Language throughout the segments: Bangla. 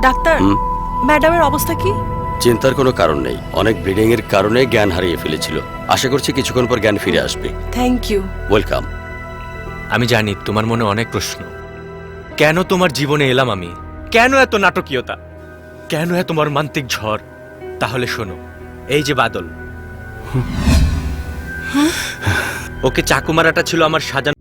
ডাক্তার, ম্যাডামের অবস্থা কি? চিন্তার কোনো কারণ নেই, অনেক ব্লিডিং এর কারণে জ্ঞান হারিয়ে ফেলেছিল। আশা করছি কিছুক্ষণ পর জ্ঞান ফিরে আসবে। Thank you. ওয়েলকাম। আমি জানি তোমার মনে অনেক প্রশ্ন। কেন তোমার জীবনে এলাম আমি? কেন এত নাটকীয়তা? কেন এত মর্মান্তিক ঝড়? তাহলে শোনো, এই যে বাদল, ওকে চাকু মারাটা ছিল আমার সাজানো।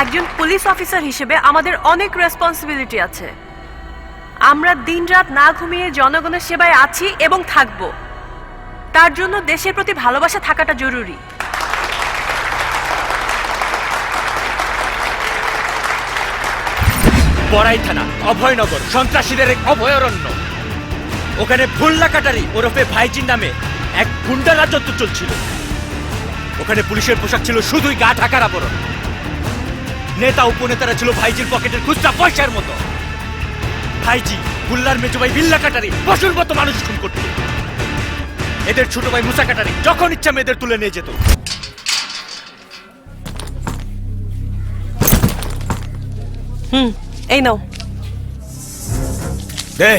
একজন পুলিশ অফিসার হিসেবে আমাদের অনেক রেসপন্সিবিলিটি আছে। আমরা দিনরাত না ঘুমিয়ে জনগণের সেবায় আছি এবং থাকব। তার জন্য দেশের প্রতি ভালোবাসা থাকাটা জরুরি। বড়াই থানা, অভয়নগর, সন্ত্রাসীদের এক অভয়ারণ্য। ওখানে ভুল্লা কাটারি ওরফে ভাইজির নামে এক গুন্ডা রাজত্ব চলছিল। ওখানে পুলিশের পোশাক ছিল শুধুই গা ঢাকার আবরণ। নেতা উপনেতারা ছিল ভাইজির পকেটের খুচরা পয়সার মতো। ভাইজি ভুল্লার মেজো ভাই বিল্লা কাটারি পশুর মতো মানুষ খুন করত। এদের ছোট ভাই মুসা কাটারি যখন ইচ্ছা মেয়েদের তুলে নিয়ে যেত। এই নাও। দে।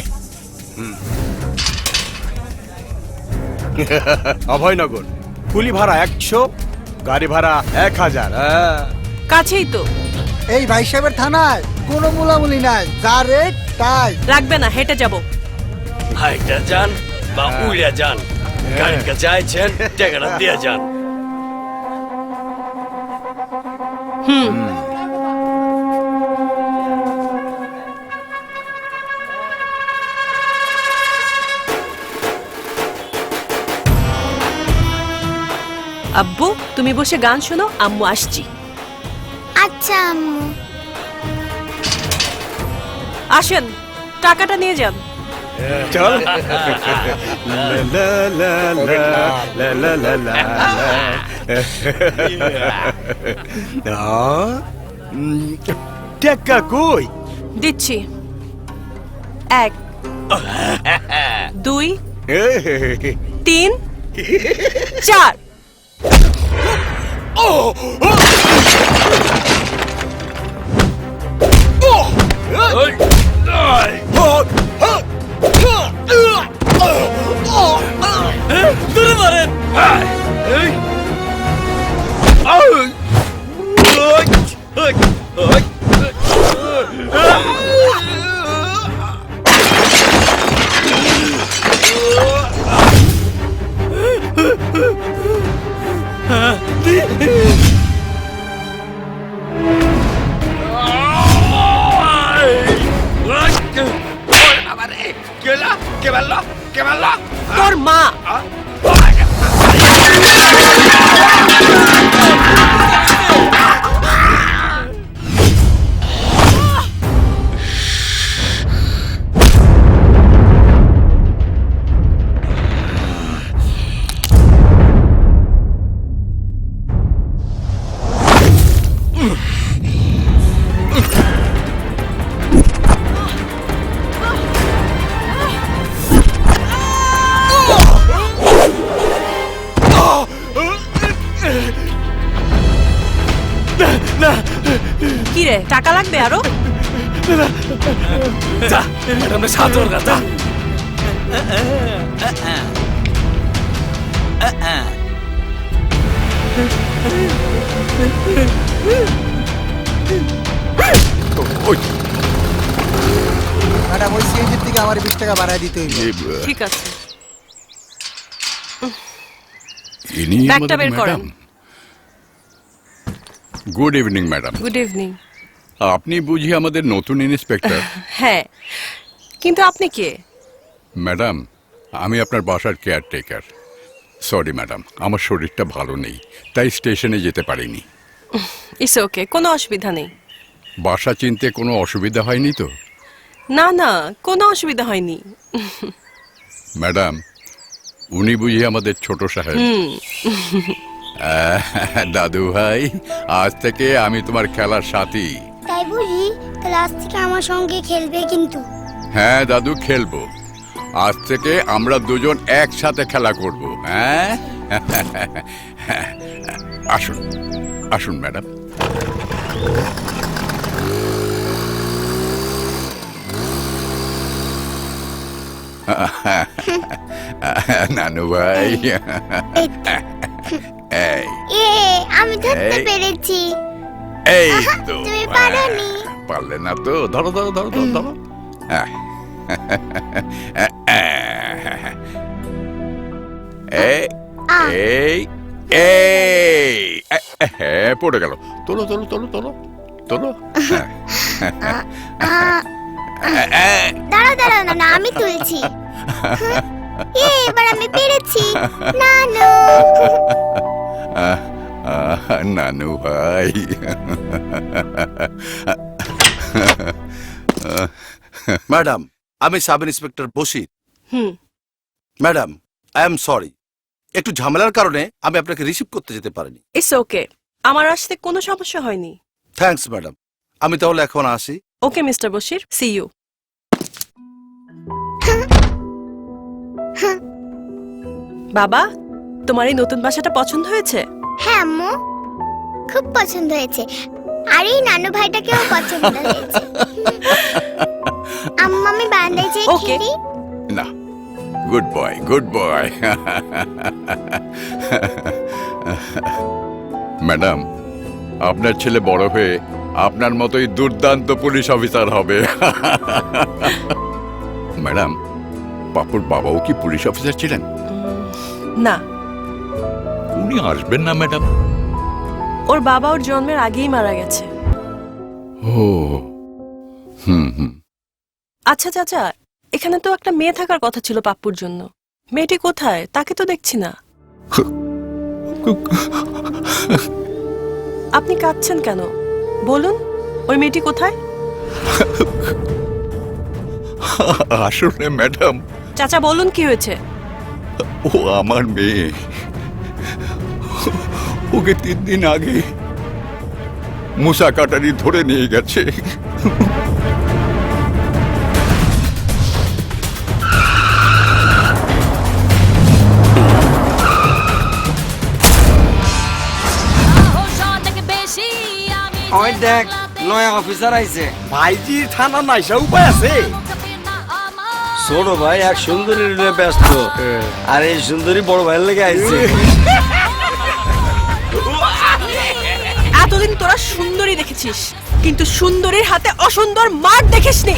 অভয়নগর, কুলি ভাড়া 100, গাড়ি ভাড়া 1000। কাছেই তো। এই ভাই সাহেবের থানায় কোনো মুলামুলি নাই, যা রেট তাই। লাগবে না, হেঁটে যাব। হাইটা যান বা উড়ে যান, গাড়ির কাছে আইছেন, টাকাটা দিয়ে যান। আব্বু, তুমি বসে গান শোনো, আম্মু আসছি। আচ্ছা আম্মু। আসেন, টাকাটা নিয়ে যান। চল। লা লা লা। টাকা কই? দিচ্ছি। 1 2 3 4। তোর মা। কি রে টাকা লাগবে আরো? যা ম্যাডামের সাথে ওর কথা ম্যাডাম ওই সিএনজির থেকে আমার 20 টাকা বাড়ায় দিতে হইবে। ঠিক আছে, ইনি ব্যাগটা আমাদের বের করেন। Madam. Good evening madam. Good evening. আপনি বুঝি আমাদের নতুন ইন্সপেক্টর? হ্যাঁ, কিন্তু আপনি কে? ম্যাডাম, আমি আপনার বাসার কেয়ারটেকার। সরি ম্যাডাম, আমার শরীরটা ভালো নেই, তাই স্টেশনে যেতে পারিনি। ইটস ওকে, কোনো অসুবিধা নেই। বাসা চিনতে কোনো অসুবিধা হয়নি তো? না না, কোনো অসুবিধা হয়নি। ম্যাডাম, উনি বুঝি আমাদের ছোট সাহেব। দাদু ভাই, আজ থেকে আমি তোমার খেলার সাথী। তাই বুঝি তাহলে আজ থেকে আমার সঙ্গে খেলবে কিন্তু। হ্যাঁ দাদু, খেলবো। আজ থেকে আমরা দুজন একসাথে খেলা করব। হ্যাঁ আসুন আসুন ম্যাডাম। নানু ভাই, এই আমি ধরতে এই। পেরেছি। এই আহা, তো। তুমি পারোনি। পারলে না তো? ধরো ধরো ধরো ধরো ধরো। হ্যাঁ। এই আহ। এই এই হ্যাঁ, পড়ে গেল। তোলো তোলো তোলো তোলো তোলো। দাঁড়াও দাঁড়াও, না না আমি তুলছি। এবার আমি পেরেছি। নানু। নানু ভাই, ম্যাডাম, আমি sub inspector Bashir. Hmm. Madam, I am sorry, একটু ঝামেলার কারণে আমি আপনাকে রিসিভ করতে যেতে পারিনি। ইটস ওকে, আমার আসতে কোনো সমস্যা হয়নি। থ্যাঙ্কস ম্যাডাম, আমি তাহলে এখন আসি। Okay mister Bashir, see you. বাবা, তোমার এই নতুন বাসাটা পছন্দ হয়েছে? হ্যাঁ আম্মু, খুব পছন্দ হয়েছে। আর এই নানু ভাইটাকেও পছন্দ হয়েছে। আম্মু, আমি বারান্দায় যেয়ে Okay. খেলি। না, good boy good boy. Madam, আপনার ছেলে বড় হয়ে আপনার মতোই দুর্দান্ত পুলিশ অফিসার হবে। ম্যাডাম, পাপুর বাবাও কি পুলিশ অফিসার ছিলেন? না, উনি আসবেন না ম্যাডাম? ওর বাবা ওর জন্মের আগেই মারা গেছে। ও হুম হুম। আচ্ছা চাচা, এখানে তো একটা মেয়ে থাকার কথা ছিল পাপ্পুর জন্য। মেয়েটি কোথায়? তাকে তো দেখছি না। আপনি কাঁদছেন কেন? বলুন, ওই মেয়েটি কোথায়? আসলে ম্যাডাম, চাচা বলুন কি হয়েছে? ও আমার মেয়ে। ওকে 3 দিন আগে মুসা কাটারি ধরে নিয়ে গেছে। ওই দেখ, নয়া অফিসার আইছে। ভাইজির থানা নাইসা উপায় আছে? ছোট ভাই এক সুন্দরী নিয়ে ব্যস্ত, আর এই সুন্দরী বড় ভাইয়ের লেগে আইছে। এতদিন তোরা সুন্দরী দেখেছিস, কিন্তু সুন্দরীর হাতে অসুন্দর মার দেখিসনি।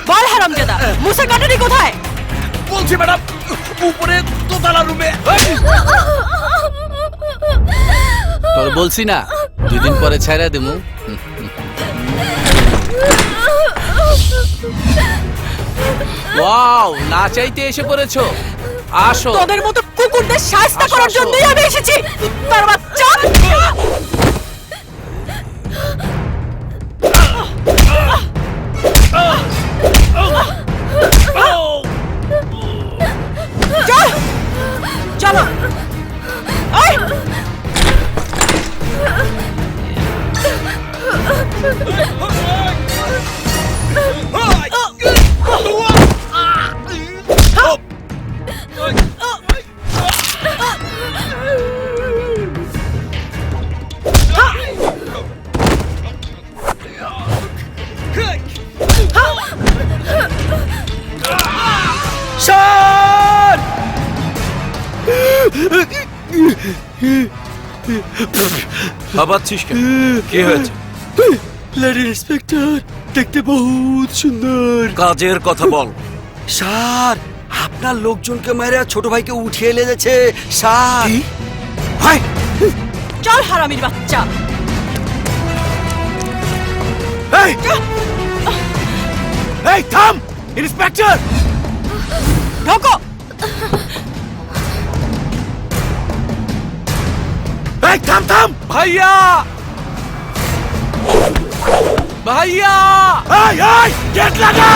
বল হারামজাদা, মুসা কাটারি কোথায়? বলছি ম্যাডাম, উপরে দোতলা রুমে। তোর বলছি না 2 দিন পরে ছাইরা দেমু। ওয়াও, না চাইতে এসে পড়েছো। আসো। তোদের মতো কুকুরদের শায়েস্তা করার জন্যই আমি এসেছি তার বাচ্চা। চলো এই! ভাবাচ্ছিস কেন? কি হয়েছে? লেডি ইন্সপেক্টর দেখতে বহুত সুন্দর। কাজের কথা বল। স্যার আপনার লোকজনকে মেরে ছোট ভাইকে উঠিয়ে এনে গেছে স্যার। চল হারামির বাচ্চা। এই থাম ইন্সপেক্টর। ঢোকো। এই থাম থাম। ভাইয়া ভাইয়া এই গেট লাগা।